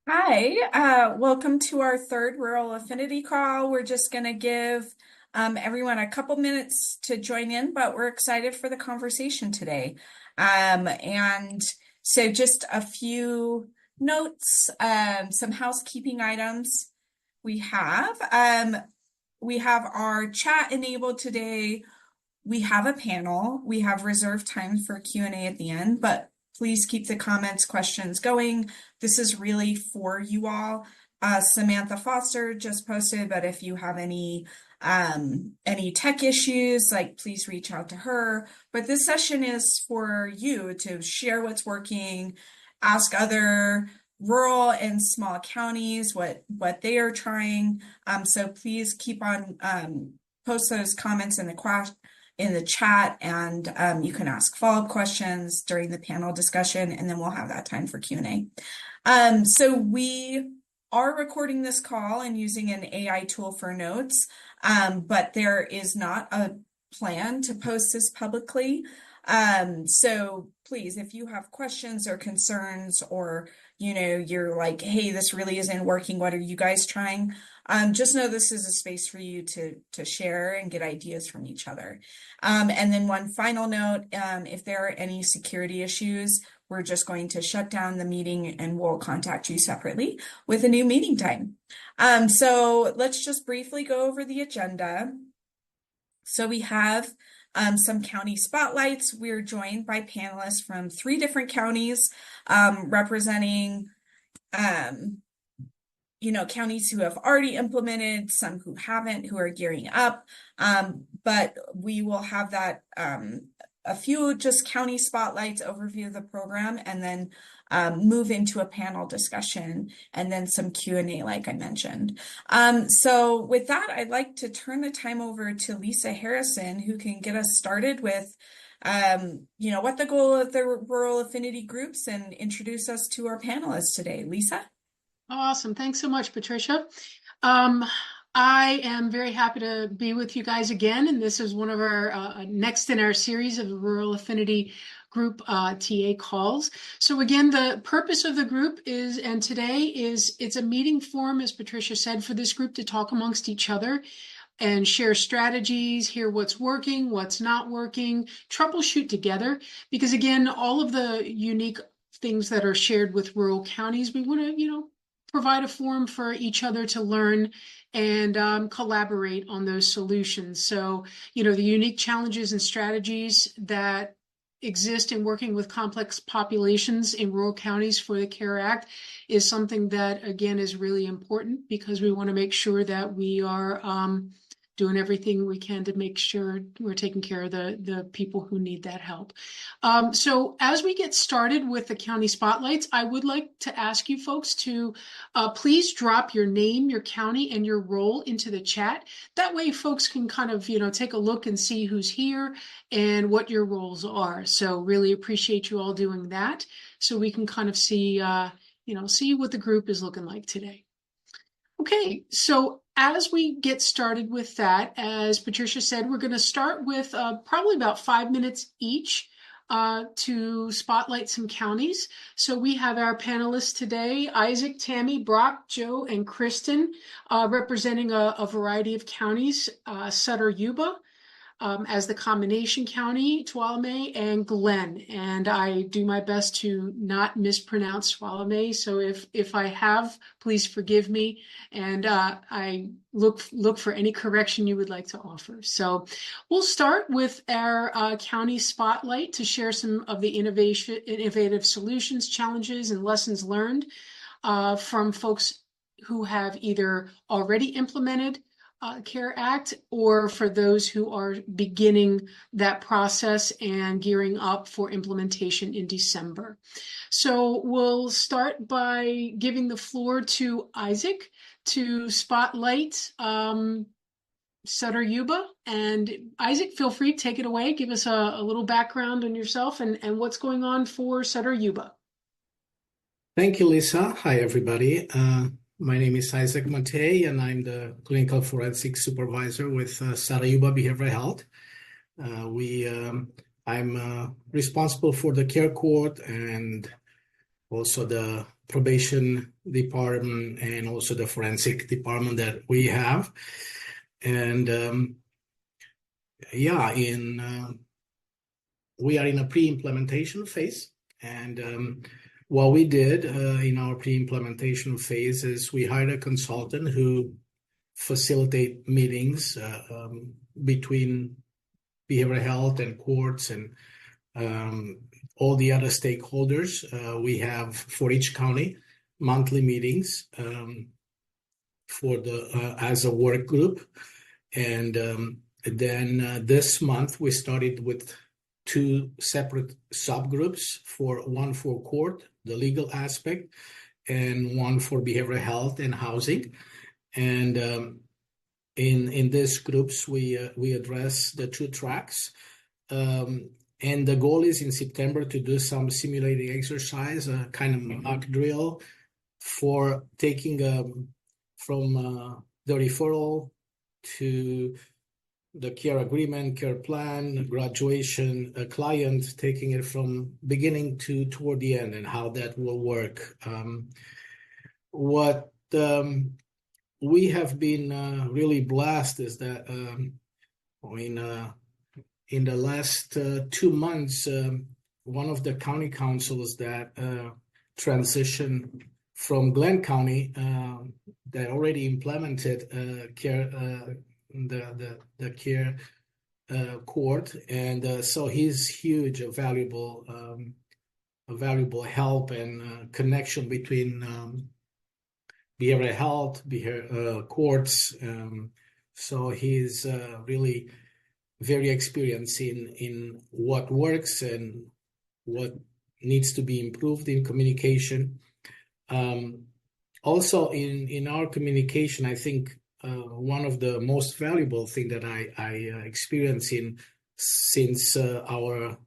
Hi, welcome to our third Rural Affinity call. We're just going to give everyone a couple minutes to join in, but we're excited for the conversation today. And so just a few notes, some housekeeping items we have our chat enabled today. We have a panel. We have reserved time for Q&A at the end, but please keep the comments, questions going. This is really for you all. Samantha Foster just posted, but if you have any tech issues, like please reach out to her. But this session is for you to share what's working, ask other rural and small counties what they are trying. So please keep on post those comments in the chat, and you can ask follow-up questions during the panel discussion, and then we'll have that time for Q&A. So we are recording this call and using an AI tool for notes, but there is not a plan to post this publicly. So please, if you have questions or concerns, or you're like, hey, this really isn't working, what are you guys trying? Just know this is a space for you to share and get ideas from each other. And then one final note, if there are any security issues, we're just going to shut down the meeting and we'll contact you separately with a new meeting time. So let's just briefly go over the agenda. So we have some county spotlights. We're joined by panelists from 3 different counties, representing counties who have already implemented, some who haven't, who are gearing up. But we will have that a few just county spotlights, overview of the program, and then move into a panel discussion, and then some Q&A, like I mentioned. So with that, I'd like to turn the time over to Lisa Harrison, who can get us started with what the goal of the rural affinity groups, and introduce us to our panelists today. Lisa? Awesome. Thanks so much, Patricia. I am very happy to be with you guys again, and this is one of our next in our series of Rural Affinity Group TA calls. So again, the purpose of the group is, and today is, it's a meeting forum, as Patricia said, for this group to talk amongst each other and share strategies, hear what's working, what's not working, troubleshoot together, because again, all of the unique things that are shared with rural counties, we want to, provide a forum for each other to learn and collaborate on those solutions. So, the unique challenges and strategies that exist in working with complex populations in rural counties for the CARE Act is something that, again, is really important, because we want to make sure that we are doing everything we can to make sure we're taking care of the people who need that help. So as we get started with the county spotlights, I would like to ask you folks to please drop your name, your county, and your role into the chat. That way folks can kind of, take a look and see who's here and what your roles are. So really appreciate you all doing that, so we can kind of see, see what the group is looking like today. Okay, so as we get started with that, as Patricia said, we're going to start with probably about 5 minutes each to spotlight some counties. So we have our panelists today, Isaac, Tammy, Brock, Joe, and Kristen, representing a variety of counties, Sutter-Yuba, as the combination county, Tuolumne, and Glen. And I do my best to not mispronounce Tuolumne. So if I have, please forgive me. And I look for any correction you would like to offer. So we'll start with our county spotlight to share some of the innovative solutions, challenges, and lessons learned from folks who have either already implemented CARE Act, or for those who are beginning that process and gearing up for implementation in December. So we'll start by giving the floor to Isaac to spotlight Sutter-Yuba. And Isaac, feel free to take it away. Give us a little background on yourself and what's going on for Sutter-Yuba. Thank you, Lisa. Hi, everybody. My name is Isaac Matei, and I'm the Clinical Forensic Supervisor with Sutter-Yuba Behavioral Health. I'm responsible for the care cohort and also the probation department, and also the forensic department that we have. And yeah, we are in a pre-implementation phase. And what we did in our pre-implementation phase is we hired a consultant who facilitate meetings between behavioral health and courts and all the other stakeholders. We have for each county monthly meetings for the as a work group, and then this month we started with 2 separate subgroups, one for court, the legal aspect, and one for behavioral health and housing. And in these groups, we address the 2 tracks. And the goal is in September to do some simulated exercise, a kind of mock drill for taking from the referral to the care agreement, care plan, graduation, a client, taking it from beginning to toward the end, and how that will work. What we have been really blessed is that in the last 2 months, one of the county councils that transitioned from Glenn County that already implemented care, the care court, and so he's huge, a valuable help and connection between behavioral health, courts. So he's really very experienced in what works and what needs to be improved in communication. Also in our communication, I think one of the most valuable thing that I experienced since our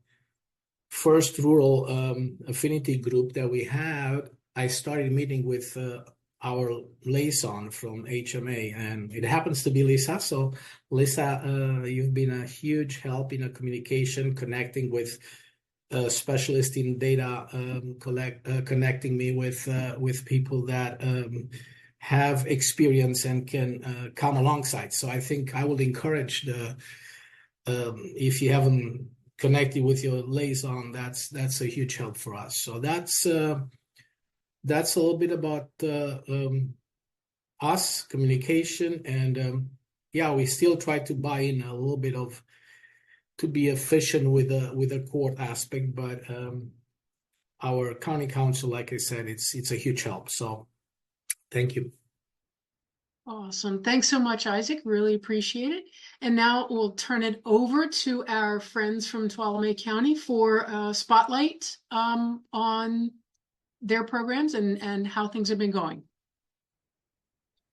first rural affinity group that we had, I started meeting with our liaison from HMA, and it happens to be Lisa. So Lisa, you've been a huge help in a communication, connecting with specialists in data, connecting me with people that have experience and can come alongside. So I think I would encourage if you haven't connected with your liaison, that's a huge help for us. So that's a little bit about us, communication, and yeah, we still try to buy in a little bit of to be efficient with the court aspect, but our county council, like I said, it's a huge help. So thank you. Awesome. Thanks so much, Isaac. Really appreciate it. And now we'll turn it over to our friends from Tuolumne County for a spotlight on their programs and how things have been going.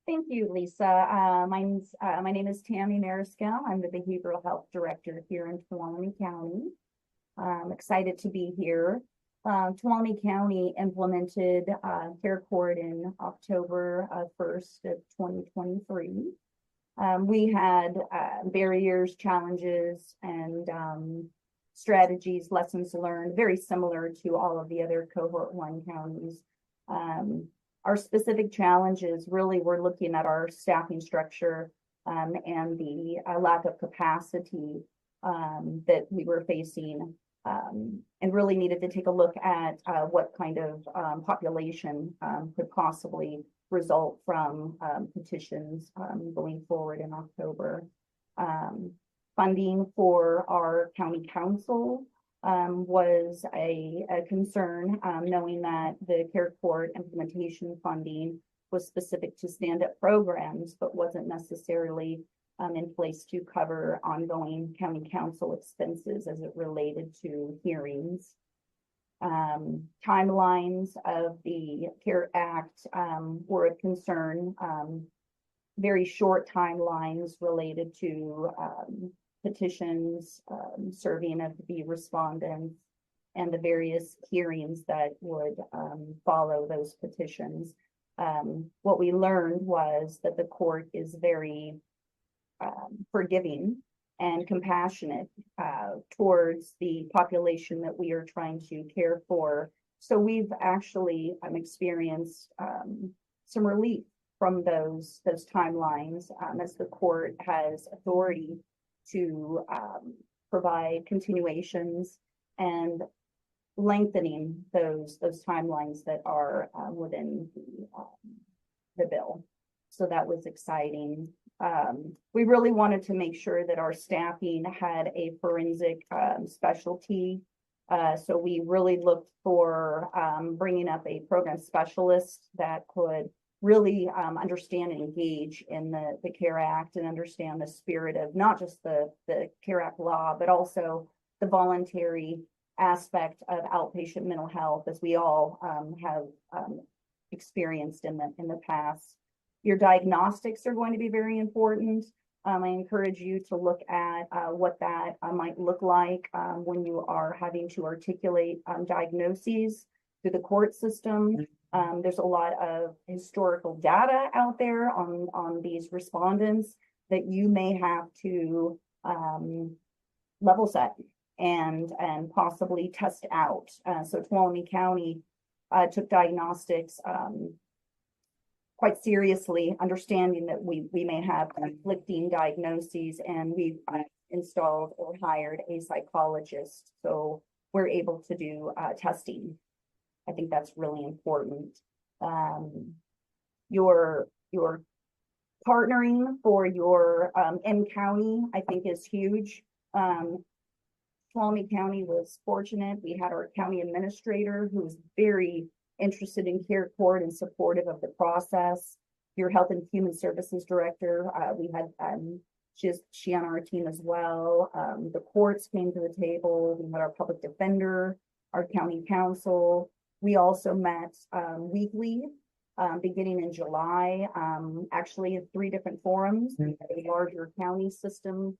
Thank you, Lisa. My name is Tammy Mariscal. I'm the Behavioral Health Director here in Tuolumne County. I'm excited to be here. Tuolumne County implemented Care Court in October 1st of 2023. We had barriers, challenges, and strategies, lessons learned, very similar to all of the other Cohort 1 counties. Our specific challenges really were looking at our staffing structure and the lack of capacity that we were facing, and really needed to take a look at what kind of population could possibly result from petitions going forward in October. Funding for our county council was a concern, knowing that the Care Court implementation funding was specific to stand-up programs, but wasn't necessarily in place to cover ongoing county council expenses as it related to hearings. Timelines of the CARE Act were a concern. Very short timelines related to petitions, serving of the respondents, and the various hearings that would follow those petitions. What we learned was that the court is very forgiving and compassionate towards the population that we are trying to care for. So we've actually experienced some relief from those timelines as the court has authority to provide continuations and lengthening those timelines that are within the bill. So that was exciting. We really wanted to make sure that our staffing had a forensic specialty. So we really looked for bringing up a program specialist that could really understand and engage in the CARE Act and understand the spirit of not just the CARE Act law, but also the voluntary aspect of outpatient mental health, as we all have experienced in the past. Your diagnostics are going to be very important. I encourage you to look at what that might look like when you are having to articulate diagnoses through the court system. There's a lot of historical data out there on these respondents that you may have to level set and possibly test out. So Tuolumne County took diagnostics quite seriously, understanding that we may have conflicting diagnoses, and we've installed or hired a psychologist, so we're able to do testing. I think that's really important. Your partnering for your M County, I think, is huge. Tuolumne County was fortunate. We had our county administrator who was very interested in care court and supportive of the process. Your health and human services director, we had she on our team as well. The courts came to the table. We had our public defender, our county council. We also met weekly beginning in July, actually in 3 different forums. We had a larger county system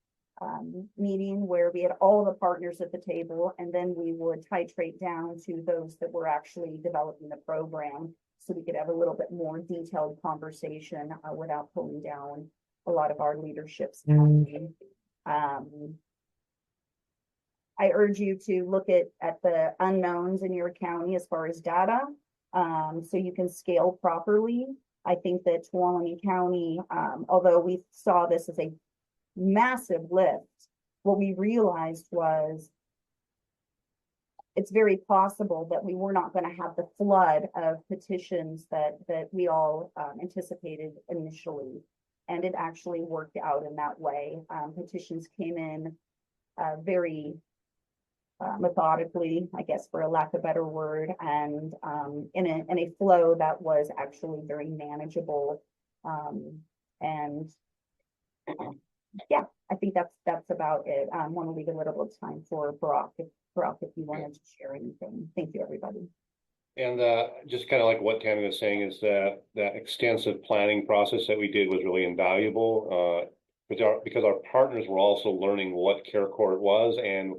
meeting where we had all the partners at the table, and then we would titrate down to those that were actually developing the program, so we could have a little bit more detailed conversation without pulling down a lot of our leadership's time. I urge you to look at the unknowns in your county as far as data, so you can scale properly. I think that Tuolumne County, although we saw this as a massive lift, what we realized was it's very possible that we were not going to have the flood of petitions that we all anticipated initially, and it actually worked out in that way. Petitions came in very methodically, I guess, for a lack of a better word, and in a flow that was actually very manageable. And yeah, I think that's about it. I want to leave a little bit of time for Brock, if you wanted to share anything. Thank you, everybody. And just kind of like what Tammy was saying, is that extensive planning process that we did was really invaluable, because our partners were also learning what care court was and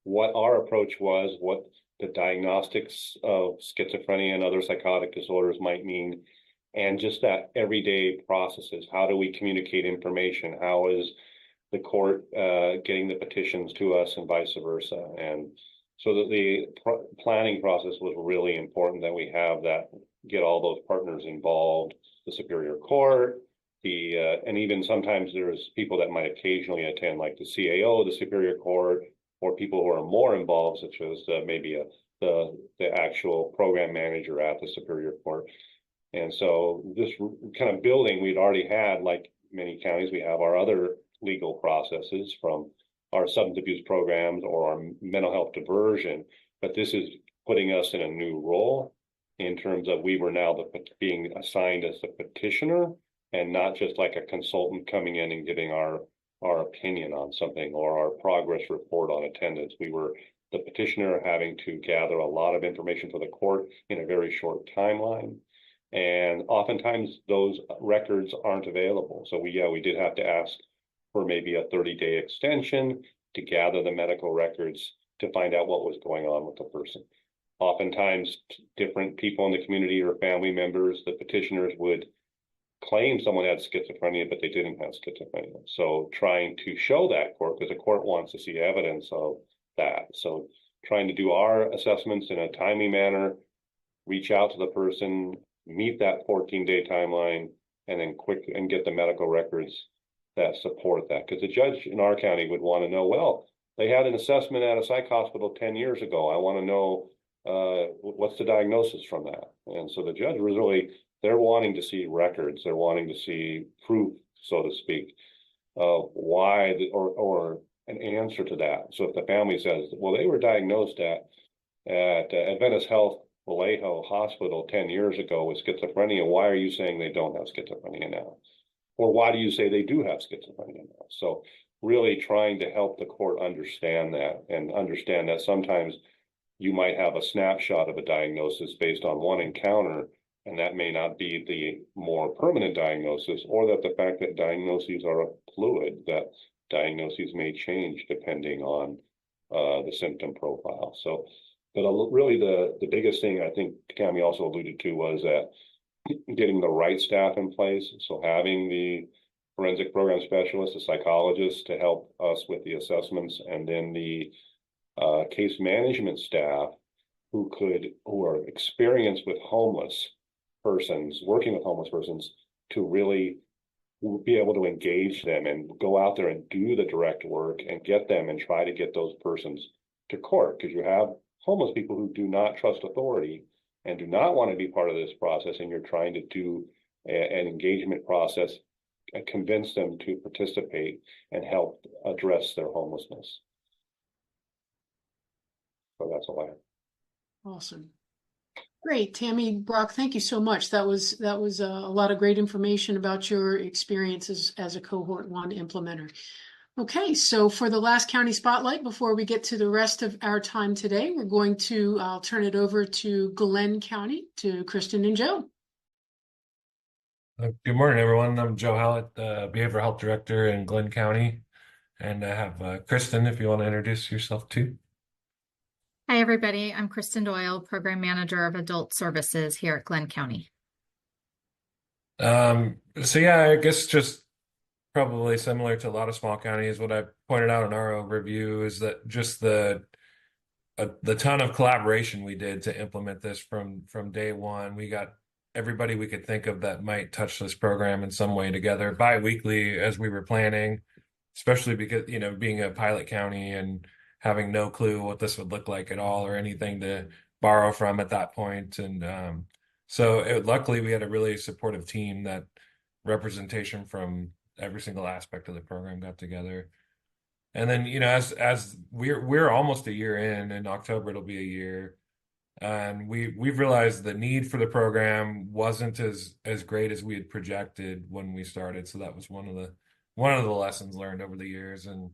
what our approach was, what the diagnostics of schizophrenia and other psychotic disorders might mean, and just that everyday processes. How do we communicate information? How is the court getting the petitions to us, and vice versa? And so that the planning process was really important, that we have that, get all those partners involved, the Superior Court, and even sometimes there's people that might occasionally attend, like the CAO, the Superior Court, or people who are more involved, such as maybe the actual program manager at the Superior Court. And so this kind of building, we'd already had, like many counties, we have our other legal processes from our substance abuse programs or our mental health diversion, but this is putting us in a new role in terms of we were now being assigned as the petitioner, and not just like a consultant coming in and giving our opinion on something or our progress report on attendance. We were the petitioner, having to gather a lot of information for the court in a very short timeline. And oftentimes those records aren't available. So we did have to ask for maybe a 30-day extension to gather the medical records to find out what was going on with the person. Oftentimes different people in the community or family members, the petitioners, would claim someone had schizophrenia, but they didn't have schizophrenia. So trying to show that court, because the court wants to see evidence of that. So trying to do our assessments in a timely manner, reach out to the person, meet that 14-day timeline, and then get the medical records that support that. Because the judge in our county would want to know, well, they had an assessment at a psych hospital 10 years ago. I want to know what's the diagnosis from that. And so the judge was really, they're wanting to see records. They're wanting to see proof, so to speak, of why or an answer to that. So if the family says, well, they were diagnosed at Adventist Health Vallejo Hospital 10 years ago with schizophrenia, why are you saying they don't have schizophrenia now? Or why do you say they do have schizophrenia now? So really trying to help the court understand that, and understand that sometimes you might have a snapshot of a diagnosis based on one encounter, and that may not be the more permanent diagnosis, or that the fact that diagnoses are fluid, that diagnoses may change depending on the symptom profile. So, but really the biggest thing I think Tammy also alluded to was that getting the right staff in place. So having the forensic program specialist, the psychologist to help us with the assessments, and then the case management staff who are experienced with homeless persons, working with homeless persons, to really be able to engage them and go out there and do the direct work and get them and try to get those persons to court. Because you have homeless people who do not trust authority and do not want to be part of this process, and you're trying to do an engagement process and convince them to participate and help address their homelessness. So that's all I have. Awesome. Great, Tammy, Brock, thank you so much. That was a lot of great information about your experiences as a cohort 1 implementer. Okay, so for the last county spotlight, before we get to the rest of our time today, we're going to, I'll turn it over to Glenn County, to Kristen and Joe. Good morning, everyone. I'm Joe Hallett, Behavioral Health Director in Glenn County. And I have Kristen, if you want to introduce yourself too. Hi, everybody. I'm Kristen Doyle, Program Manager of Adult Services here at Glenn County. So yeah, I guess just probably similar to a lot of small counties, what I pointed out in our overview is that just the ton of collaboration we did to implement this from day one. We got everybody we could think of that might touch this program in some way together bi-weekly as we were planning, especially because, you know, being a pilot county and having no clue what this would look like at all or anything to borrow from at that point. And luckily we had a really supportive team that representation from every single aspect of the program got together. And then, you know, as we're almost a year in October, it'll be a year. And we've realized the need for the program wasn't as great as we had projected when we started. So that was one of the lessons learned over the years. And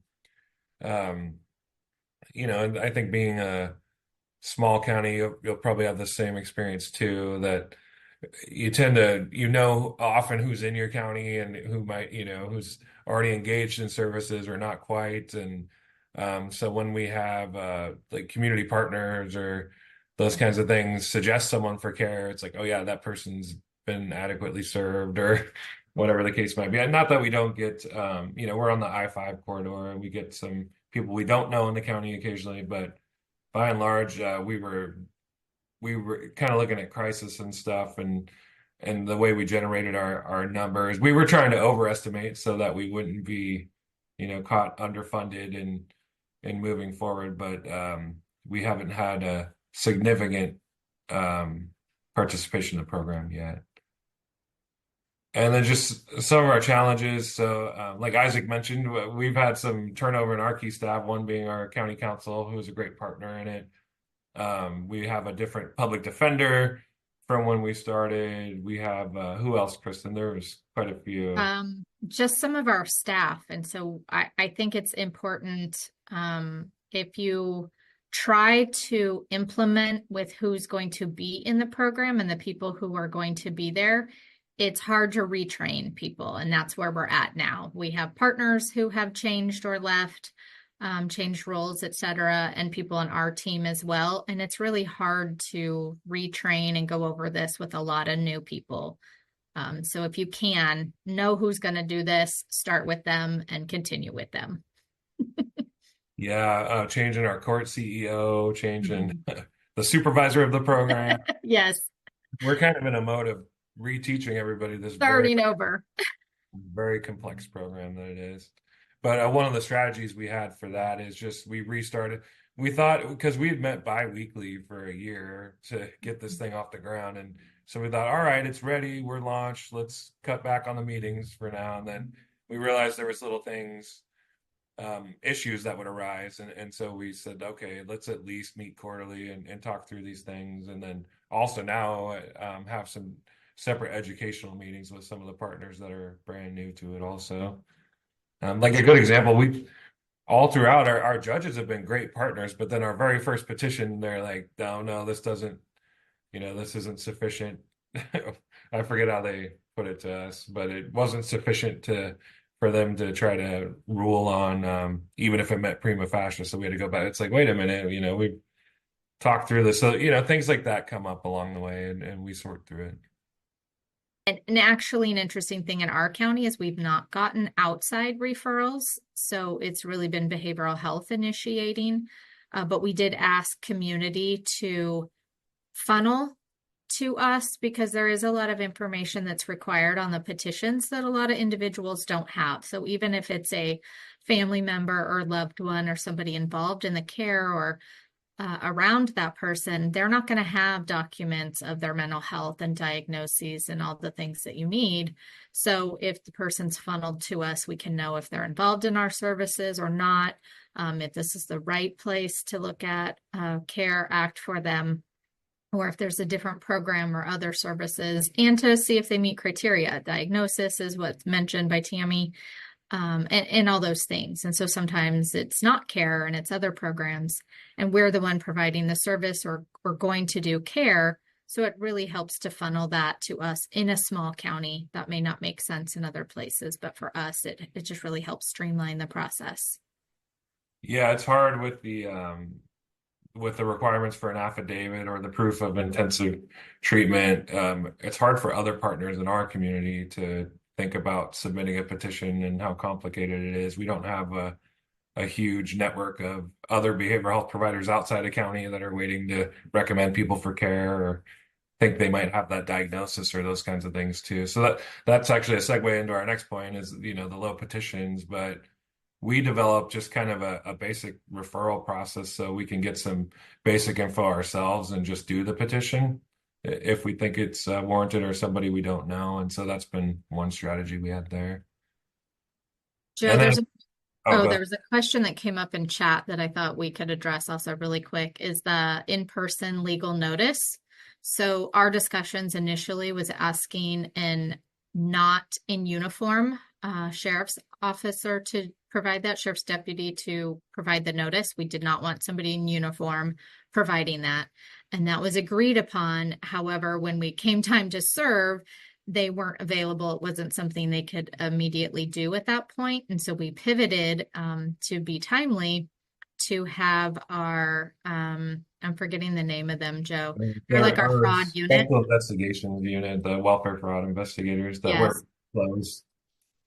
you know, and I think being a small county, you'll probably have the same experience too, that you tend to, you know, often who's in your county and who might, you know, who's already engaged in services or not quite. And so when we have like community partners or those kinds of things suggest someone for care, it's like, oh yeah, that person's been adequately served or whatever the case might be. And not that we don't get, you know, we're on the I-5 corridor and we get some people we don't know in the county occasionally, but by and large, we were kind of looking at crisis and stuff, and the way we generated our numbers, we were trying to overestimate so that we wouldn't be, you know, caught underfunded and moving forward. But we haven't had a significant participation in the program yet. And then just some of our challenges. So like Isaac mentioned, we've had some turnover in our key staff, one being our county counsel, who is a great partner in it. We have a different public defender from when we started. We have, who else, Kristen? There was quite a few. Just some of our staff. And so I think it's important if you try to implement with who's going to be in the program and the people who are going to be there, it's hard to retrain people. And that's where we're at now. We have partners who have changed or left, changed roles, et cetera, and people on our team as well. And it's really hard to retrain and go over this with a lot of new people. So if you can know who's going to do this, start with them and continue with them. Yeah, changing our court CEO, changing the supervisor of the program. Yes, We're kind of in a mode of reteaching everybody this starting over. very complex program that it is. But one of the strategies we had for that is just we restarted. We thought because we had met bi-weekly for a year to get this thing off the ground. And so we thought, all right, it's ready. We're launched. Let's cut back on the meetings for now. And then we realized there was little things, issues that would arise. And so we said, okay, let's at least meet quarterly and talk through these things. And then also now have some separate educational meetings with some of the partners that are brand new to it also. Like a good example, we all throughout our judges have been great partners, but then our very first petition, they're like, no, this doesn't, this isn't sufficient. I forget how they put it to us, but it wasn't sufficient for them to try to rule on, even if it met prima facie. So we had to go back. It's like, wait a minute, we talked through this. So, things like that come up along the way and we sort through it. And actually, an interesting thing in our county is we've not gotten outside referrals. So it's really been behavioral health initiating. But we did ask community to funnel to us because there is a lot of information that's required on the petitions that a lot of individuals don't have. So even if it's a family member or loved one or somebody involved in the care or around that person, they're not going to have documents of their mental health and diagnoses and all the things that you need. So if the person's funneled to us, we can know if they're involved in our services or not, if this is the right place to look at care act for them, or if there's a different program or other services, and to see if they meet criteria. Diagnosis is what's mentioned by Tammy. And all those things. And so sometimes it's not care and it's other programs, and we're the one providing the service or going to do care. So it really helps to funnel that to us in a small county. That may not make sense in other places, but for us, it just really helps streamline the process. Yeah, it's hard with the requirements for an affidavit or the proof of intensive treatment. It's hard for other partners in our community to think about submitting a petition and how complicated it is. We don't have a huge network of other behavioral health providers outside of county that are waiting to recommend people for care or think they might have that diagnosis or those kinds of things too. So that's actually a segue into our next point is, the low petitions, but we developed just kind of a basic referral process so we can get some basic info ourselves and just do the petition if we think it's warranted or somebody we don't know. And so that's been one strategy we had there. Joe, And then- there was a question that came up in chat that I thought we could address also really quick, is the in-person legal notice. So our discussions initially was asking an not in uniform sheriff's officer to provide that, sheriff's deputy to provide the notice. We did not want somebody in uniform providing that. And that was agreed upon. However, when we came time to serve, they weren't available. It wasn't something they could immediately do at that point. And so we pivoted to be timely to have our, I'm forgetting the name of them, Joe. They're like our fraud unit. Special investigations unit, the welfare fraud investigators that were closed.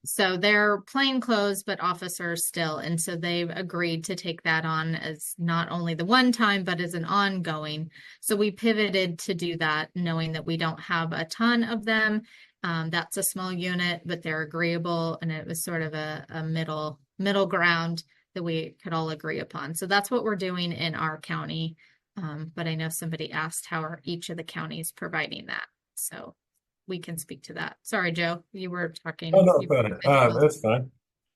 So they're plainclothes, but officers still. And so they've agreed to take that on as not only the one time, but as an ongoing. So we pivoted to do that, knowing that we don't have a ton of them. That's a small unit, but they're agreeable. And it was sort of a middle ground that we could all agree upon. So that's what we're doing in our county. But I know somebody asked how are each of the counties providing that. So we can speak to that. Sorry, Joe, you were talking. Oh, no, that's fine.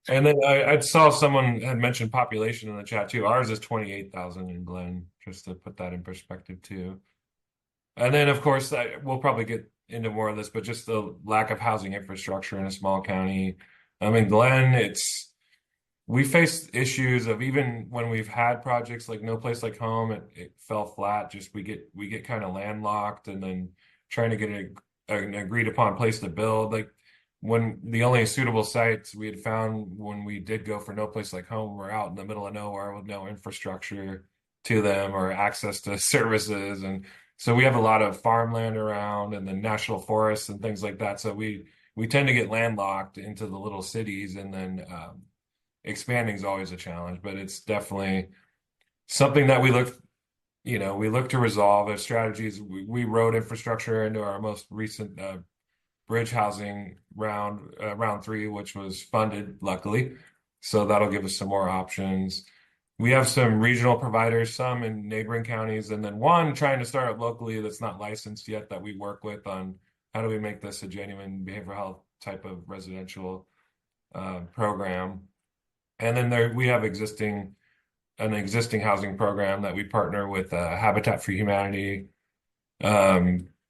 And then I saw someone had mentioned population in the chat too. Ours is 28,000 in Glen, just to put that in perspective too. And then, of course, we'll probably get into more of this, but just the lack of housing infrastructure in a small county. I mean, Glen, we face issues of even when we've had projects like No Place Like Home, it fell flat. Just we get kind of landlocked, and then trying to get an agreed upon place to build. Like when the only suitable sites we had found when we did go for No Place Like Home were out in the middle of nowhere with no infrastructure to them or access to services. And so we have a lot of farmland around and the national forests and things like that. So we tend to get landlocked into the little cities, and then expanding is always a challenge, but it's definitely something that we look we look to resolve as strategies. We wrote infrastructure into our most recent bridge housing round 3, which was funded, luckily. So that'll give us some more options. We have some regional providers, some in neighboring counties, and then one trying to start up locally that's not licensed yet that we work with on how do we make this a genuine behavioral health type of residential program. And then we have an existing housing program that we partner with Habitat for Humanity.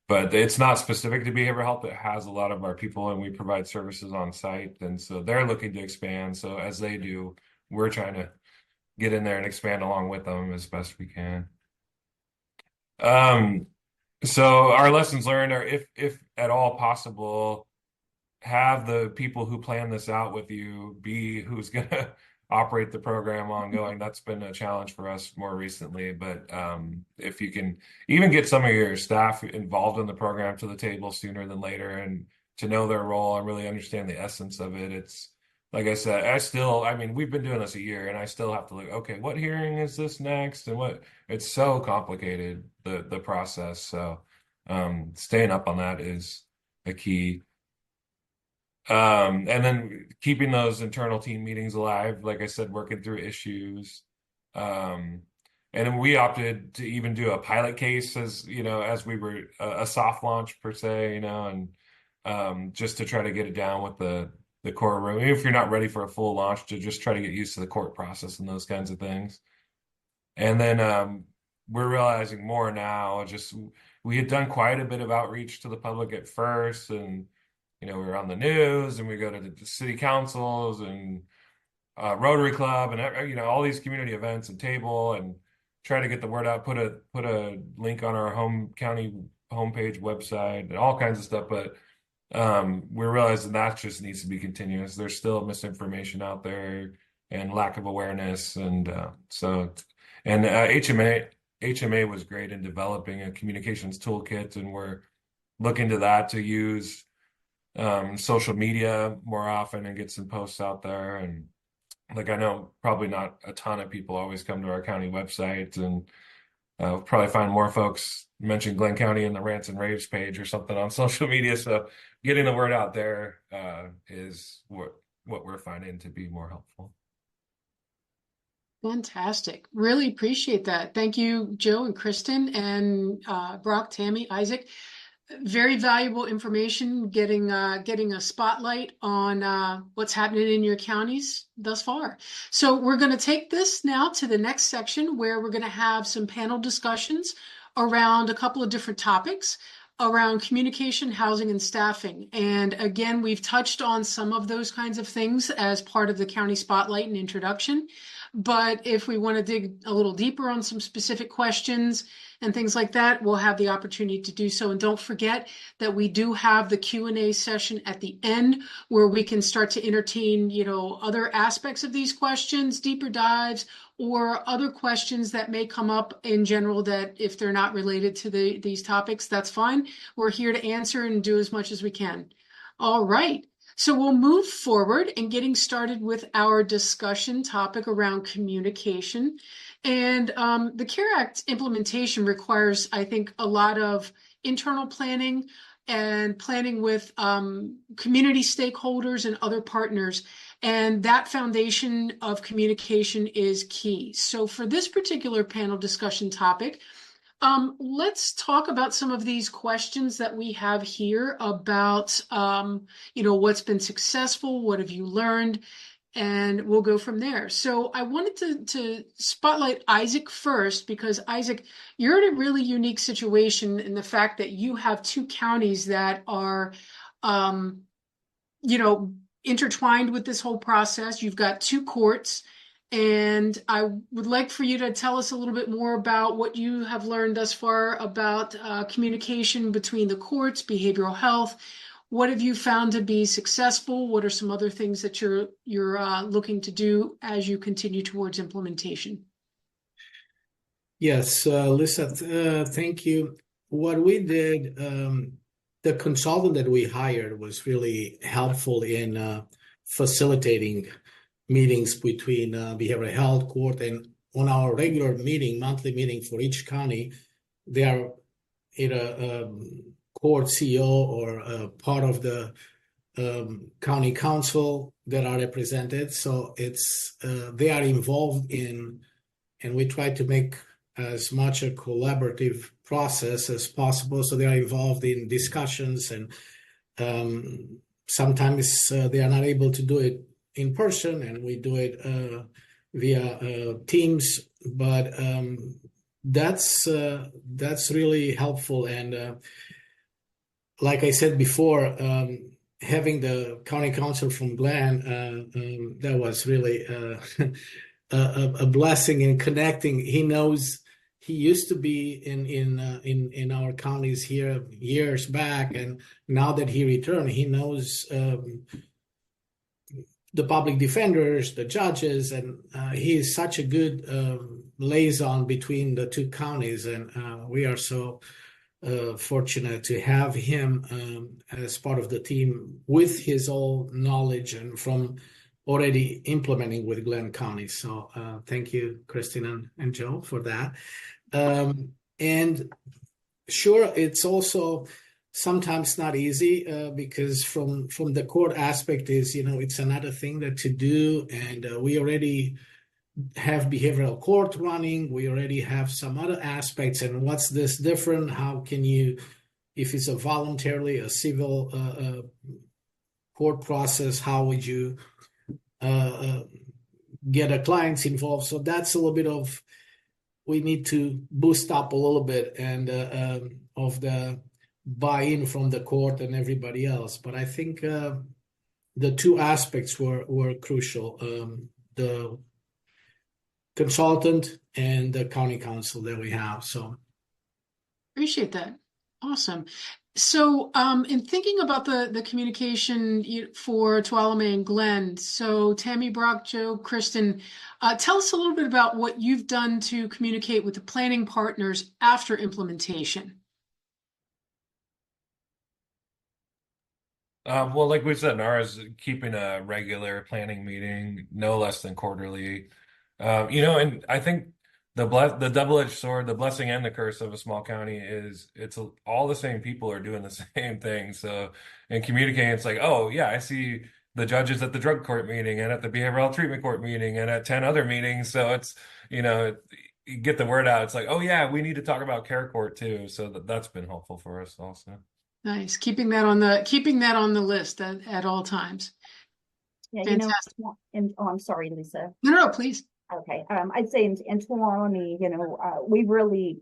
But it's not specific to behavioral health. It has a lot of our people, and we provide services on site. And so they're looking to expand. So as they do, we're trying to get in there and expand along with them as best we can. So our lessons learned are, if at all possible, have the people who plan this out with you be who's going to operate the program ongoing. That's been a challenge for us more recently, but if you can even get some of your staff involved in the program to the table sooner than later and to know their role and really understand the essence of it, it's like I said, I mean, we've been doing this a year and I still have to look, okay, what hearing is this next? And it's so complicated, the process. So staying up on that is a key. And then keeping those internal team meetings alive, like I said, working through issues. And then we opted to even do a pilot case as we were a soft launch per se, and just to try to get it down with the core room. Even if you're not ready for a full launch, to just try to get used to the court process and those kinds of things. And then we're realizing more now, we had done quite a bit of outreach to the public at first, and we were on the news, and we go to the city councils and Rotary Club and all these community events and table and try to get the word out, put a link on our county homepage website and all kinds of stuff. But we're realizing that just needs to be continuous. There's still misinformation out there and lack of awareness. And HMA was great in developing a communications toolkit, and we're looking to that to use social media more often and get some posts out there. And like, I know probably not a ton of people always come to our county website, and we'll probably find more folks mention Glenn County in the rants and raves page or something on social media. So getting the word out there is what we're finding to be more helpful. Fantastic. Really appreciate that. Thank you, Joe and Kristen and Brock, Tammy, Isaac. Very valuable information, getting a spotlight on what's happening in your counties thus far. So we're going to take this now to the next section, where we're going to have some panel discussions around a couple of different topics around communication, housing, and staffing. And again, we've touched on some of those kinds of things as part of the county spotlight and introduction. But if we want to dig a little deeper on some specific questions and things like that, we'll have the opportunity to do so. And don't forget that we do have the Q&A session at the end, where we can start to entertain, other aspects of these questions, deeper dives, or other questions that may come up in general that, if they're not related to these topics, that's fine. We're here to answer and do as much as we can. All right. So we'll move forward and getting started with our discussion topic around communication. And the CARE Act implementation requires, I think, a lot of internal planning and planning with community stakeholders and other partners. And that foundation of communication is key. So for this particular panel discussion topic, let's talk about some of these questions that we have here about, what's been successful, what have you learned, and we'll go from there. So I wanted to spotlight Isaac first, because Isaac, you're in a really unique situation in the fact that you have two counties that are, intertwined with this whole process. You've got two courts. And I would like for you to tell us a little bit more about what you have learned thus far about communication between the courts, behavioral health. What have you found to be successful? What are some other things that you're looking to do as you continue towards implementation? Yes, Lisa, thank you. What we did, the consultant that we hired was really helpful in facilitating meetings between behavioral health court and on our regular meeting, monthly meeting for each county, they are either court CEO or part of the county council that are represented. So it's they are involved in, and we try to make as much a collaborative process as possible. So they are involved in discussions, and sometimes they are not able to do it in person, and we do it via Teams. But that's really helpful. And like I said before, having the county council from Glen, that was really a blessing in connecting. He knows. He used to be in our counties here years back, and now that he returned, he knows the public defenders, the judges, and he is such a good liaison between the two counties, and we are so fortunate to have him as part of the team with his all knowledge and from already implementing with Glenn County. So thank you, Christina and Joe, for that. And sure, it's also sometimes not easy because from the court aspect is, it's another thing that to do. And we already have behavioral court running. We already have some other aspects. And what's this different? How can you, if it's a voluntarily a civil court process, how would you get a clients involved? So that's a little bit of, we need to boost up a little bit and of the buy-in from the court and everybody else. But I think the two aspects were crucial: the consultant and the county council that we have. So Appreciate that. Awesome. So in thinking about the communication for Tuolumne and Glenn, so Tammy, Brock, Joe, Kristen, tell us a little bit about what you've done to communicate with the planning partners after implementation. Well, like we said, NARA's keeping a regular planning meeting, no less than quarterly. And I think the double-edged sword, the blessing and the curse of a small county is all the same people are doing the same thing. So in communicating, it's like, oh yeah, I see the judges at the drug court meeting and at the behavioral treatment court meeting and at 10 other meetings. So it's, you get the word out. It's like, oh yeah, we need to talk about care court too. So that's been helpful for us also. Nice. Keeping that on the list at all times. Yeah, Fantastic. I'm sorry, Lisa. No, please. Okay, I'd say in Tuolumne, we really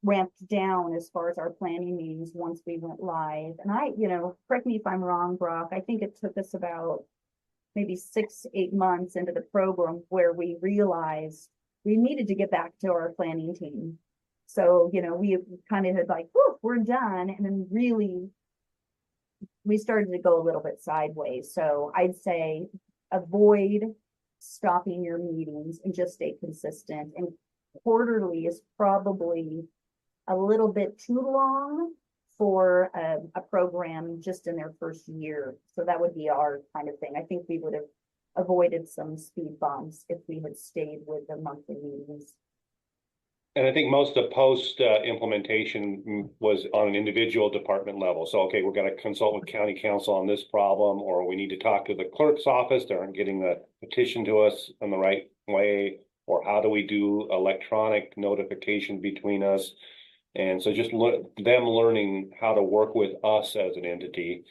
ramped down as far as our planning meetings once we went live. And correct me if I'm wrong, Brock, I think it took us about maybe 6-8 months into the program where we realized we needed to get back to our planning team. So, we kind of had like, whew, we're done. And then really, we started to go a little bit sideways. So I'd say avoid stopping your meetings and just stay consistent. And quarterly is probably a little bit too long for a program just in their first year. So that would be our kind of thing. I think we would have avoided some speed bumps if we had stayed with the monthly meetings. And I think most of post implementation was on an individual department level. So, okay, we're going to consult with county council on this problem, or we need to talk to the clerk's office. They aren't getting the petition to us in the right way, or how do we do electronic notification between us? And so just them learning how to work with us as an entity.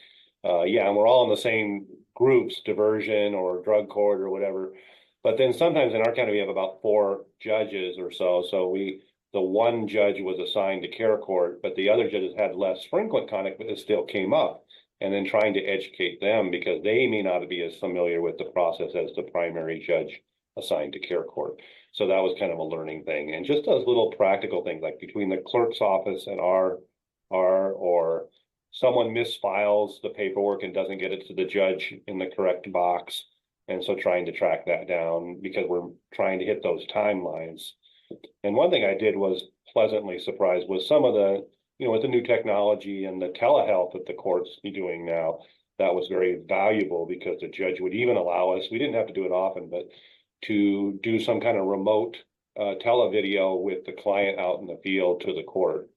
And we're all in the same groups, diversion or drug court or whatever. But then sometimes in our county, we have about 4 judges or so. So the one judge was assigned to care court, but the other judges had less frequent contact, but it still came up. And then trying to educate them because they may not be as familiar with the process as the primary judge assigned to care court. So that was kind of a learning thing. And just those little practical things, like between the clerk's office and our or someone misfiles the paperwork and doesn't get it to the judge in the correct box. And so trying to track that down because we're trying to hit those timelines. And one thing I did was pleasantly surprised with some of the, with the new technology and the telehealth that the court's doing now, that was very valuable because the judge would even allow us, we didn't have to do it often, but to do some kind of remote televideo with the client out in the field to the court.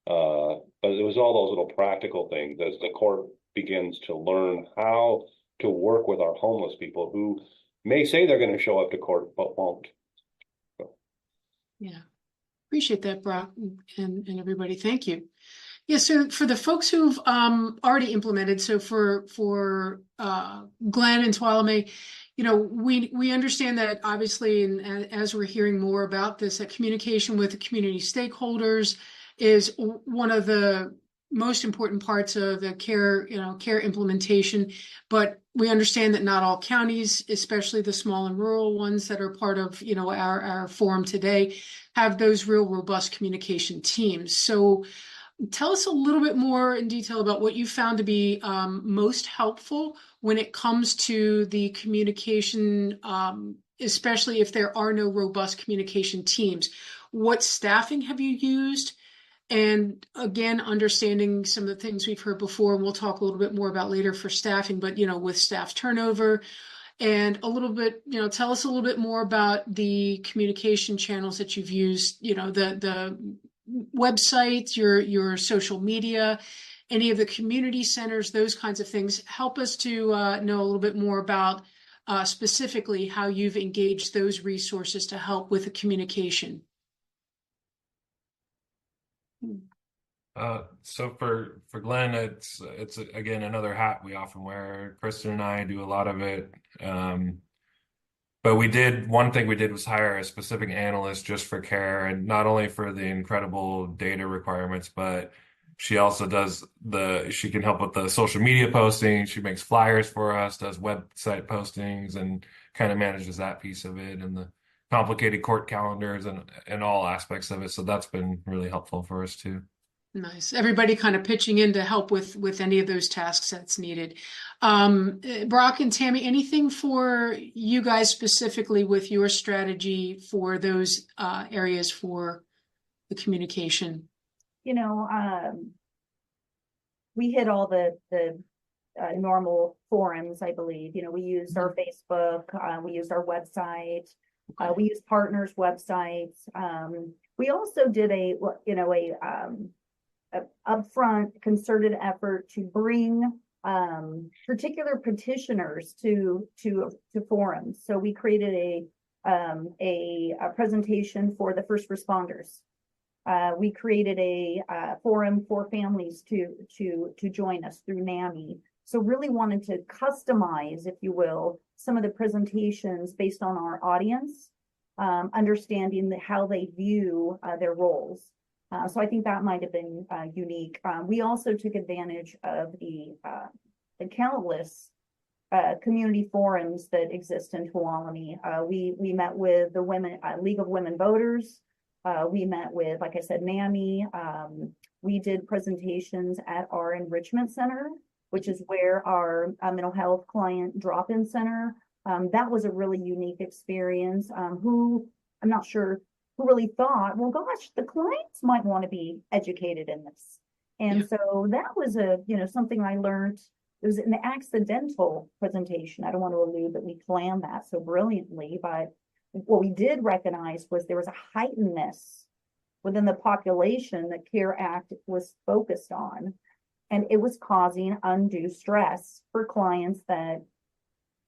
But it was all those little practical things as the court begins to learn how to work with our homeless people who may say they're going to show up to court but won't. Yeah, appreciate that, Brock, and everybody. Thank you. Yeah, so for the folks who've already implemented, so for Glenn and Tuolumne, you know, we understand that obviously, and as we're hearing more about this, that communication with the community stakeholders is one of the most important parts of the care implementation. But we understand that not all counties, especially the small and rural ones that are part of, you know, our forum today, have those real robust communication teams. So tell us a little bit more in detail about what you found to be most helpful when it comes to the communication, especially if there are no robust communication teams. What staffing have you used? And again, understanding some of the things we've heard before, and we'll talk a little bit more about later for staffing, but, you know, with staff turnover, and a little bit, you know, tell us a little bit more about the communication channels that you've used, you know, the websites, your social media, any of the community centers, those kinds of things. Help us to know a little bit more about specifically how you've engaged those resources to help with the communication. So for Glenn, it's again another hat we often wear. Kristen and I do a lot of it. But one thing we did was hire a specific analyst just for care, and not only for the incredible data requirements, but she also she can help with the social media posting. She makes flyers for us, does website postings, and kind of manages that piece of it and the complicated court calendars and all aspects of it. So that's been really helpful for us too. Nice. Everybody kind of pitching in to help with any of those tasks that's needed. Brock and Tammy, anything for you guys specifically with your strategy for those areas for the communication? You know, we hit all the normal forums, I believe. You know, we used our Facebook, we used our website, we used partners' websites. We also did a upfront concerted effort to bring particular petitioners to forums. So we created a presentation for the first responders. We created a forum for families to join us through NAMI. So really wanted to customize, if you will, some of the presentations based on our audience, understanding how they view their roles. So I think that might have been unique. We also took advantage of the countless community forums that exist in Tuolumne. We met with the League of Women Voters. We met with, like I said, NAMI. We did presentations at our enrichment center, which is where our mental health client drop-in center. That was a really unique experience. I'm not sure who really thought, well, gosh, the clients might want to be educated in this. And so that was something I learned. It was an accidental presentation. I don't want to allude that we planned that so brilliantly, but what we did recognize was there was a heightenedness within the population that CARE Act was focused on. And it was causing undue stress for clients that,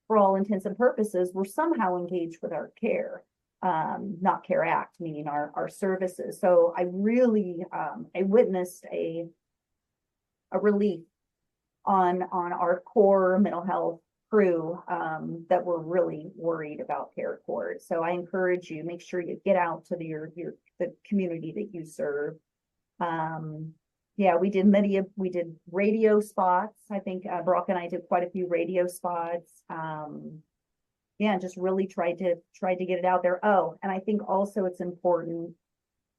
for all intents and purposes, were somehow engaged with our care. Not CARE Act, meaning our services. So I really, I witnessed a relief on our core mental health crew that were really worried about care court. So I encourage you, make sure you get out to the community that you serve. Yeah, we did radio spots. I think Brock and I did quite a few radio spots. Yeah, just really tried to get it out there. Oh, and I think also it's important.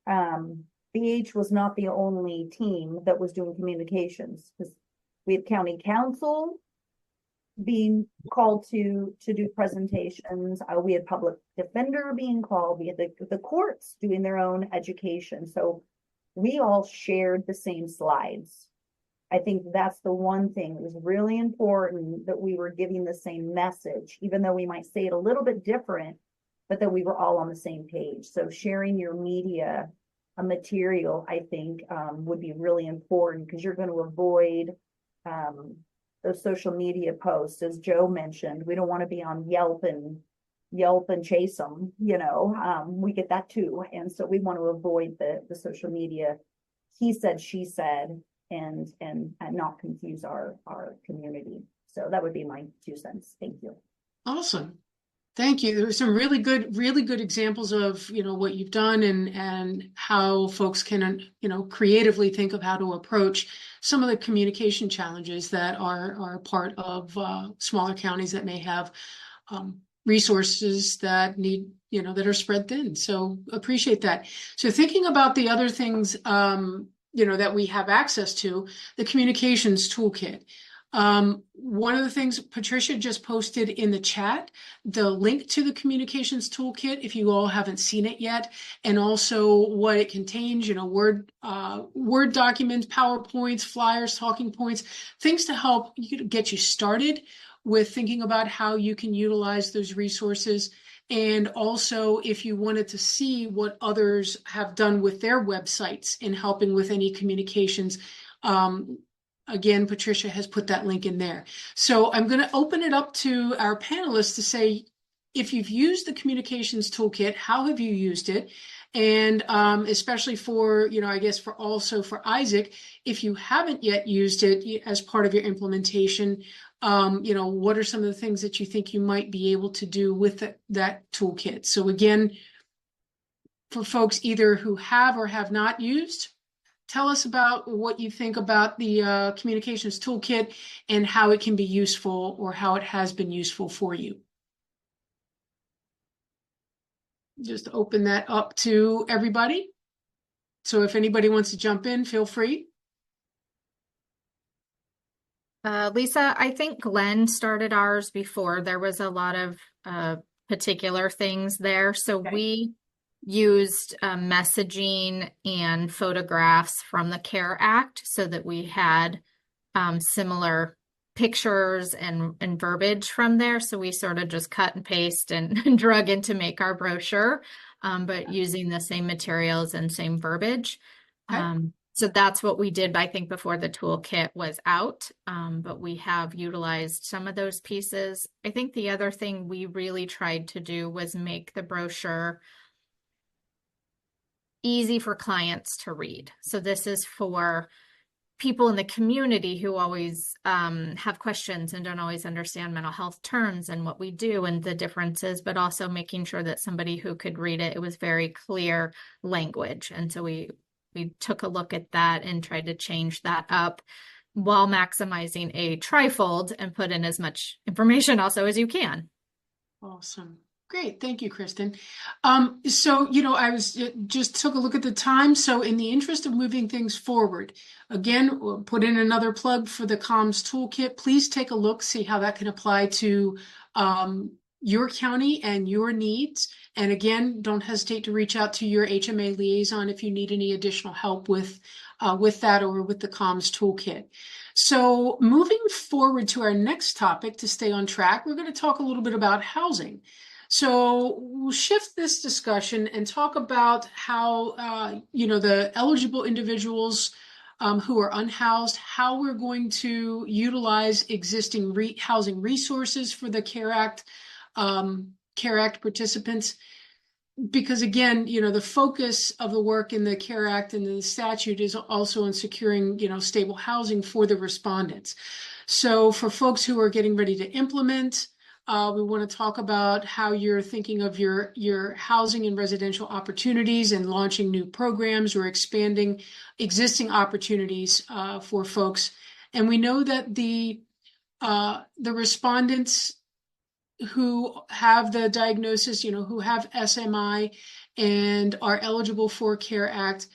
BH was not the only team that was doing communications, because we had county council being called to do presentations. We had public defender being called. We had the courts doing their own education. So we all shared the same slides. I think that's the one thing. It was really important that we were giving the same message, even though we might say it a little bit different. but that we were all on the same page. So sharing your media material, I think, would be really important, because you're going to avoid those social media posts, as Joe mentioned. We don't want to be on Yelp and chase them, we get that too. And so we want to avoid the social media he said, she said, and not confuse our community. So that would be my 2 cents. Thank you. Awesome. Thank you. There were some really good examples of, what you've done and how folks can, creatively think of how to approach some of the communication challenges that are part of smaller counties that may have resources that need, that are spread thin. So appreciate that. So thinking about the other things, that we have access to, the communications toolkit. One of the things Patricia just posted in the chat, the link to the communications toolkit, if you all haven't seen it yet, and also what it contains, Word documents, PowerPoints, flyers, talking points, things to help you get you started with thinking about how you can utilize those resources. And also, if you wanted to see what others have done with their websites in helping with any communications, again, Patricia has put that link in there. So I'm going to open it up to our panelists to say, if you've used the communications toolkit, how have you used it? And especially for, I guess for Isaac, if you haven't yet used it as part of your implementation, what are some of the things that you think you might be able to do with that toolkit? So again, for folks either who have or have not used, tell us about what you think about the communications toolkit and how it can be useful, or how it has been useful for you. Just open that up to everybody. So if anybody wants to jump in, feel free. Lisa, I think Glenn started ours before. There was a lot of particular things there. So Okay. we used messaging and photographs from the CARE Act so that we had similar pictures and verbiage from there. So we sort of just cut and paste and drug in to make our brochure, but using the same materials and same verbiage. Okay. So that's what we did, I think, before the toolkit was out, but we have utilized some of those pieces. I think the other thing we really tried to do was make the brochure easy for clients to read. So this is for people in the community who always have questions and don't always understand mental health terms and what we do and the differences, but also making sure that somebody who could read it, it was very clear language. And so we took a look at that and tried to change that up while maximizing a trifold and put in as much information also as you can. Awesome. Great. Thank you, Kristen. So, I was just took a look at the time. So in the interest of moving things forward, again, we'll put in another plug for the comms toolkit. Please take a look, see how that can apply to your county and your needs. And again, don't hesitate to reach out to your HMA liaison if you need any additional help with that or with the comms toolkit. So moving forward to our next topic, to stay on track, we're going to talk a little bit about housing. So we'll shift this discussion and talk about how, the eligible individuals who are unhoused, how we're going to utilize existing housing resources for the CARE Act participants. Because again, the focus of the work in the CARE Act and the statute is also on securing, stable housing for the respondents. So for folks who are getting ready to implement, we want to talk about how you're thinking of your housing and residential opportunities and launching new programs or expanding existing opportunities for folks. And we know that the respondents who have the diagnosis, who have SMI and are eligible for CARE Act,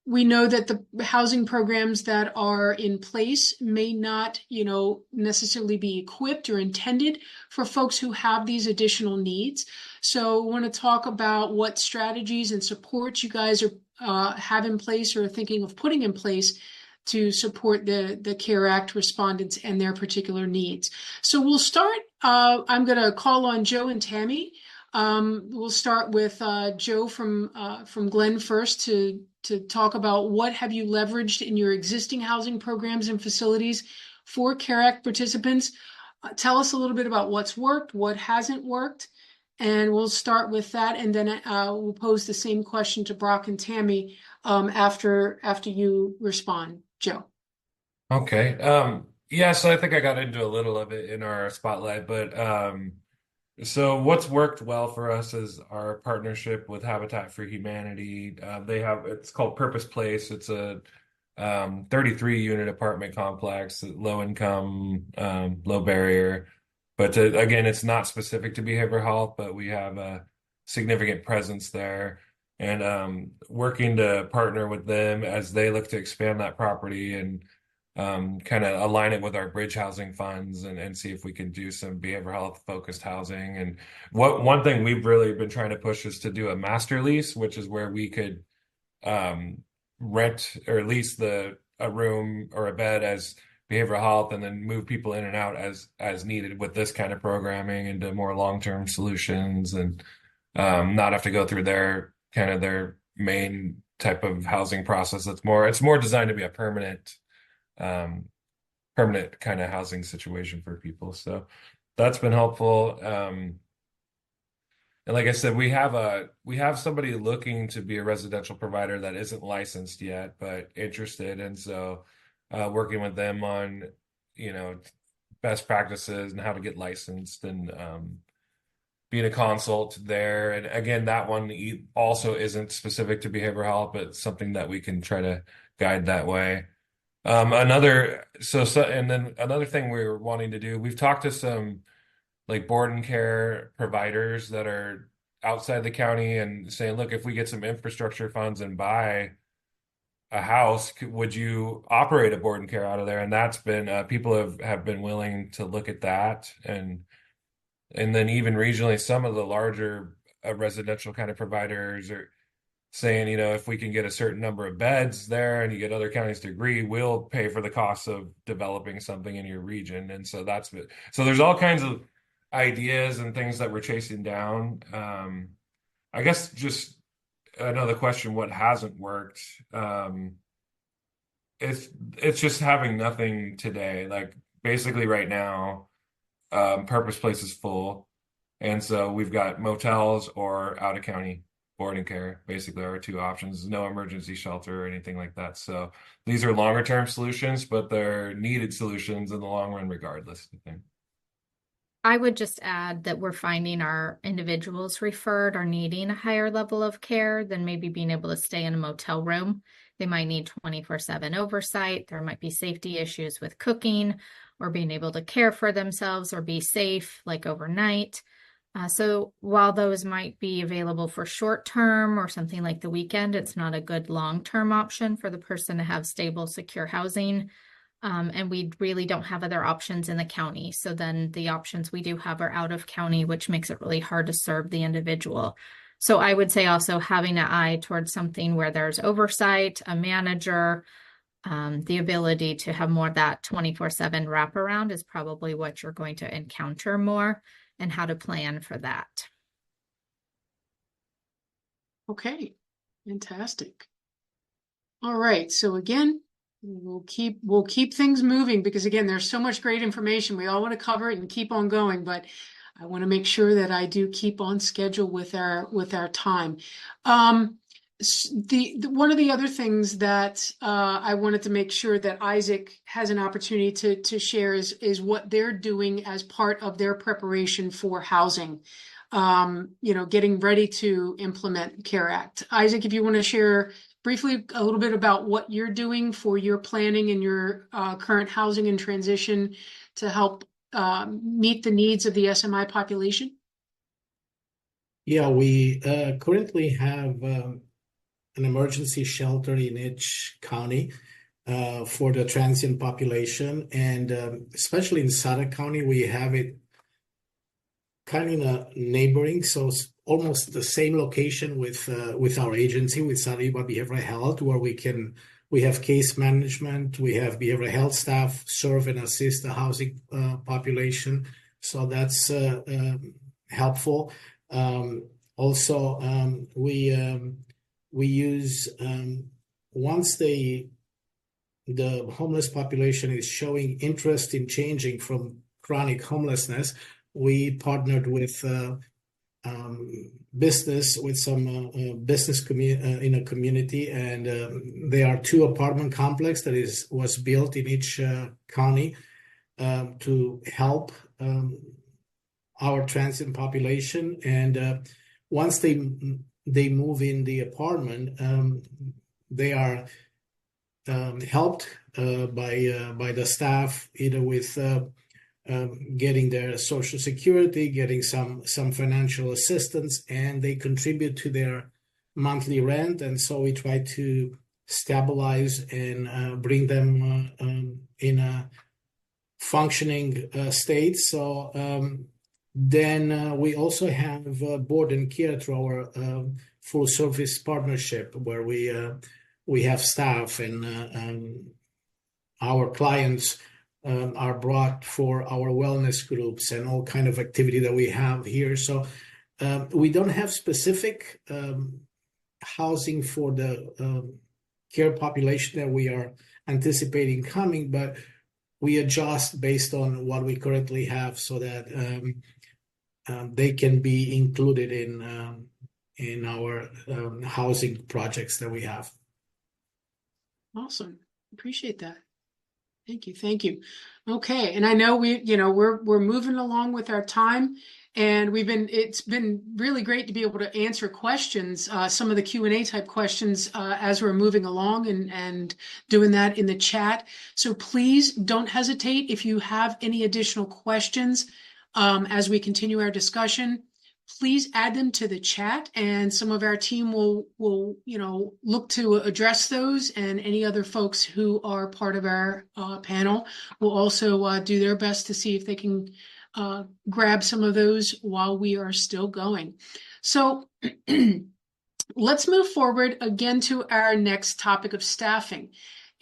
we know that the housing programs that are in place may not, necessarily be equipped or intended for folks who have these additional needs. So I want to talk about what strategies and supports you guys have in place or are thinking of putting in place to support the CARE Act respondents and their particular needs. So we'll start. I'm going to call on Joe and Tammy We'll start with Joe from Glenn first to talk about what have you leveraged in your existing housing programs and facilities for CARE Act participants. Tell us a little bit about what's worked, what hasn't worked, and we'll start with that, and then we'll pose the same question to Brock and Tammy after you respond. Joe. Okay. Yeah, so I think I got into a little of it in our spotlight, but so what's worked well for us is our partnership with Habitat for Humanity. It's called Purpose Place. It's a 33 unit apartment complex, low income, low barrier. But again, it's not specific to behavioral health, but we have a significant presence there. And working to partner with them as they look to expand that property and kind of align it with our bridge housing funds and see if we can do some behavioral health focused housing. And one thing we've really been trying to push is to do a master lease, which is where we could rent or lease a room or a bed as behavioral health and then move people in and out as needed with this kind of programming into more long-term solutions and not have to go through their main type of housing process. It's more designed to be a permanent kind of housing situation for people. So that's been helpful. And like I said, we have somebody looking to be a residential provider that isn't licensed yet, but interested. And so working with them on, best practices and how to get licensed and being a consult there. And again, that one also isn't specific to behavioral health, but something that we can try to guide that way. Another thing we were wanting to do, we've talked to some like board and care providers that are outside the county and saying, look, if we get some infrastructure funds and buy a house, would you operate a board and care out of there? And that's been people have been willing to look at that. And then even regionally, some of the larger residential kind of providers are saying, if we can get a certain number of beds there and you get other counties to agree, we'll pay for the cost of developing something in your region. And so so there's all kinds of ideas and things that we're chasing down. I guess just another question, what hasn't worked? It's just having nothing today. Like basically right now, Purpose Place is full. And so we've got motels or out of county board and care, basically our two options, no emergency shelter or anything like that. So these are longer term solutions, but they're needed solutions in the long run regardless, I think. I would just add that we're finding our individuals referred are needing a higher level of care than maybe being able to stay in a motel room. They might need 24/7 oversight. There might be safety issues with cooking or being able to care for themselves or be safe, like overnight. So while those might be available for short term or something like the weekend, it's not a good long-term option for the person to have stable, secure housing. And we really don't have other options in the county. So then the options we do have are out of county, which makes it really hard to serve the individual. So I would say also having an eye towards something where there's oversight, a manager, the ability to have more of that 24/7 wraparound is probably what you're going to encounter more, and how to plan for that. Okay, fantastic. All right, so again, we'll keep things moving because again, there's so much great information. We all want to cover it and keep on going, but I want to make sure that I do keep on schedule with our time. One of the other things that I wanted to make sure that Isaac has an opportunity to share is what they're doing as part of their preparation for housing, getting ready to implement CARE Act. Isaac, if you want to share briefly a little bit about what you're doing for your planning and your current housing and transition to help meet the needs of the SMI population. Yeah, we currently have an emergency shelter in each county for the transient population. And especially in Sutter County, we have it kind of in a neighboring, so it's almost the same location with our agency, with Sutter-Yuba Behavioral Health, where we have case management, we have behavioral health staff serve and assist the housing population. So that's helpful. Also, we use once the homeless population is showing interest in changing from chronic homelessness, we partnered with business with some business in a community, and there are 2 apartment complex that was built in each county to help our transit population. And once they move in the apartment, they are helped by the staff, either with getting their social security, getting some financial assistance, and they contribute to their monthly rent. And so we try to stabilize and bring them in a functioning state. So then we also have board and care through our full service partnership, where we have staff, and our clients are brought for our wellness groups and all kind of activity that we have here. So we don't have specific housing for the care population that we are anticipating coming, but we adjust based on what we currently have, so that they can be included in our housing projects that we have. Awesome. Appreciate that. Thank you. Thank you. Okay. And I know we're moving along with our time, and it's been really great to be able to answer questions, some of the Q&A type questions, as we're moving along and doing that in the chat. So please don't hesitate if you have any additional questions, as we continue our discussion. Please add them to the chat, and some of our team will look to address those, and any other folks who are part of our panel will also do their best to see if they can grab some of those while we are still going. So let's move forward again to our next topic of staffing.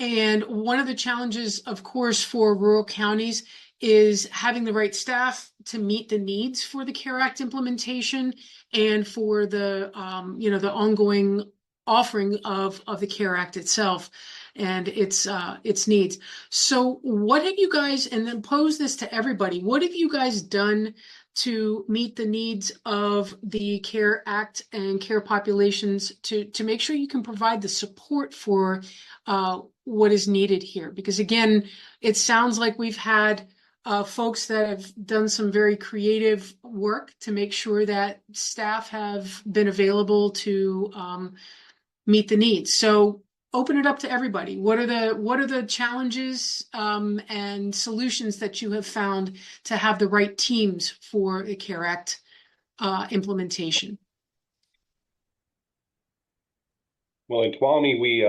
And one of the challenges, of course, for rural counties is having the right staff to meet the needs for the CARE Act implementation and for the the ongoing offering of the CARE Act itself and its needs. So what have you guys, and then pose this to everybody, what have you guys done to meet the needs of the CARE Act and care populations to make sure you can provide the support for what is needed here? Because again, it sounds like we've had folks that have done some very creative work to make sure that staff have been available to meet the needs. So open it up to everybody. What are the challenges and solutions that you have found to have the right teams for the CARE Act implementation? Well, in Tuolumne, we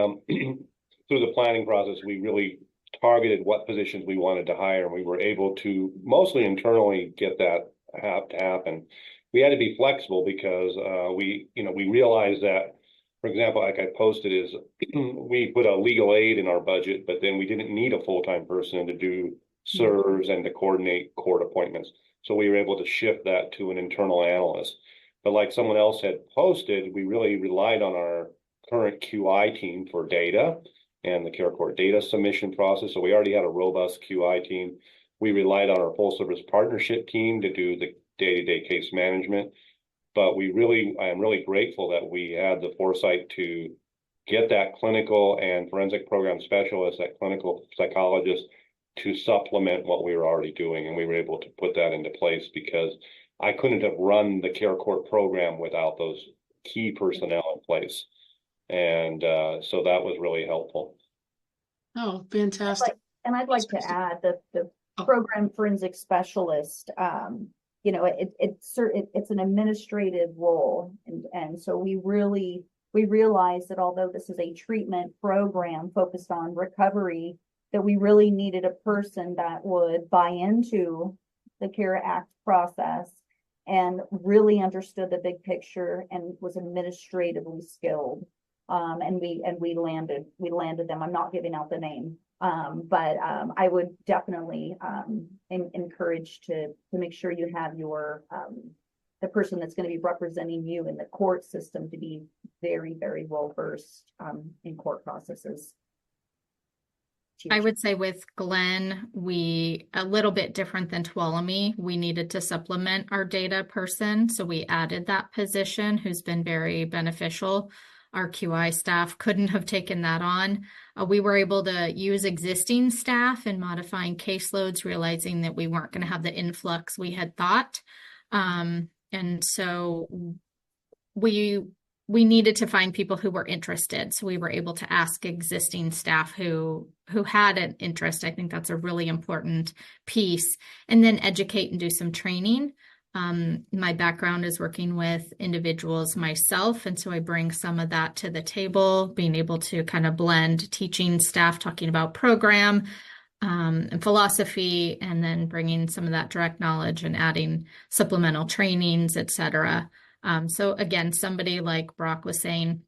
through the planning process, we really targeted what positions we wanted to hire, and we were able to mostly internally get that to happen. We had to be flexible because we realized that, for example, like I posted, is we put a legal aid in our budget, but then we didn't need a full-time person to do SIRS and to coordinate court appointments. So we were able to shift that to an internal analyst. But like someone else had posted, we really relied on our current QI team for data and the care court data submission process. So we already had a robust QI team. We relied on our full service partnership team to do the day-to-day case management. But I am really grateful that we had the foresight to get that clinical and forensic program specialist, that clinical psychologist, to supplement what we were already doing. And we were able to put that into place because I couldn't have run the care court program without those key personnel in place. And so that was really helpful. Oh, fantastic. I'd like to add that the program forensic specialist, it's an administrative role. And so we realized that although this is a treatment program focused on recovery, that we really needed a person that would buy into the CARE Act process and really understood the big picture and was administratively skilled. And we landed them. I'm not giving out the name, but I would definitely encourage to make sure you have your the person that's going to be representing you in the court system to be very, very well versed in court processes. I would say with Glenn, a little bit different than Tuolumne, we needed to supplement our data person. So we added that position who's been very beneficial. Our QI staff couldn't have taken that on. We were able to use existing staff in modifying caseloads, realizing that we weren't going to have the influx we had thought. And so we needed to find people who were interested. So we were able to ask existing staff who had an interest. I think that's a really important piece. And then educate and do some training. My background is working with individuals myself. And so I bring some of that to the table, being able to kind of blend teaching staff, talking about program and philosophy, and then bringing some of that direct knowledge and adding supplemental trainings, et cetera. So again, somebody like Brock was saying,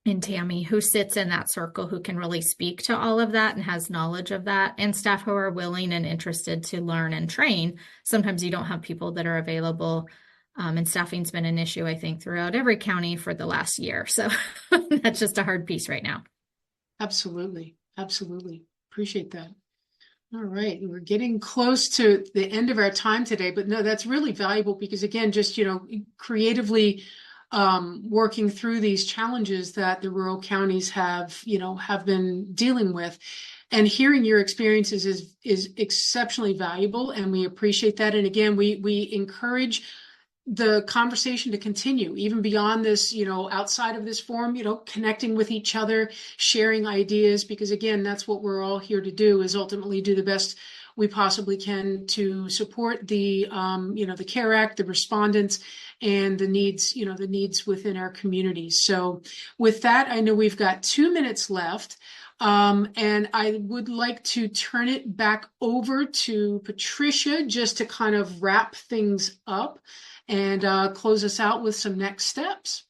and Tammy, who sits in that circle, who can really speak to all of that and has knowledge of that, and staff who are willing and interested to learn and train. Sometimes you don't have people that are available, and staffing's been an issue, I think, throughout every county for the last year. So that's just a hard piece right now. Absolutely. Absolutely. Appreciate that. All right. We're getting close to the end of our time today, but no, that's really valuable because again, just, creatively working through these challenges that the rural counties have been dealing with, and hearing your experiences is exceptionally valuable, and we appreciate that. And again, we encourage the conversation to continue even beyond this, outside of this forum, connecting with each other, sharing ideas, because again, that's what we're all here to do, is ultimately do the best we possibly can to support the, the CARE Act, the respondents, and the needs within our communities. So with that, I know we've got 2 minutes left. And I would like to turn it back over to Patricia just to kind of wrap things up and close us out with some next steps.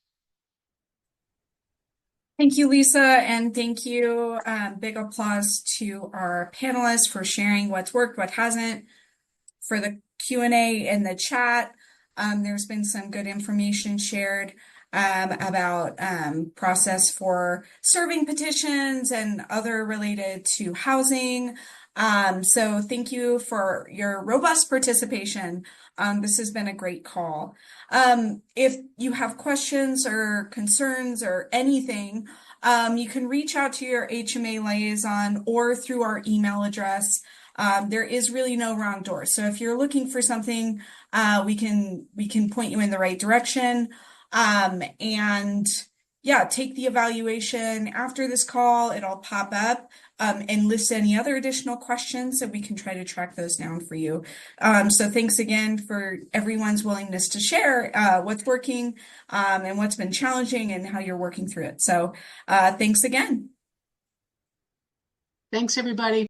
Thank you, Lisa, and thank you. Big applause to our panelists for sharing what's worked, what hasn't. For the Q&A in the chat, there's been some good information shared about process for serving petitions and other related to housing. So thank you for your robust participation. This has been a great call. If you have questions or concerns or anything, you can reach out to your HMA liaison or through our email address. There is really no wrong door. So if you're looking for something, we can point you in the right direction. And yeah, take the evaluation after this call. It'll pop up and list any other additional questions so we can try to track those down for you. So thanks again for everyone's willingness to share what's working and what's been challenging and how you're working through it. So thanks again. Thanks, everybody.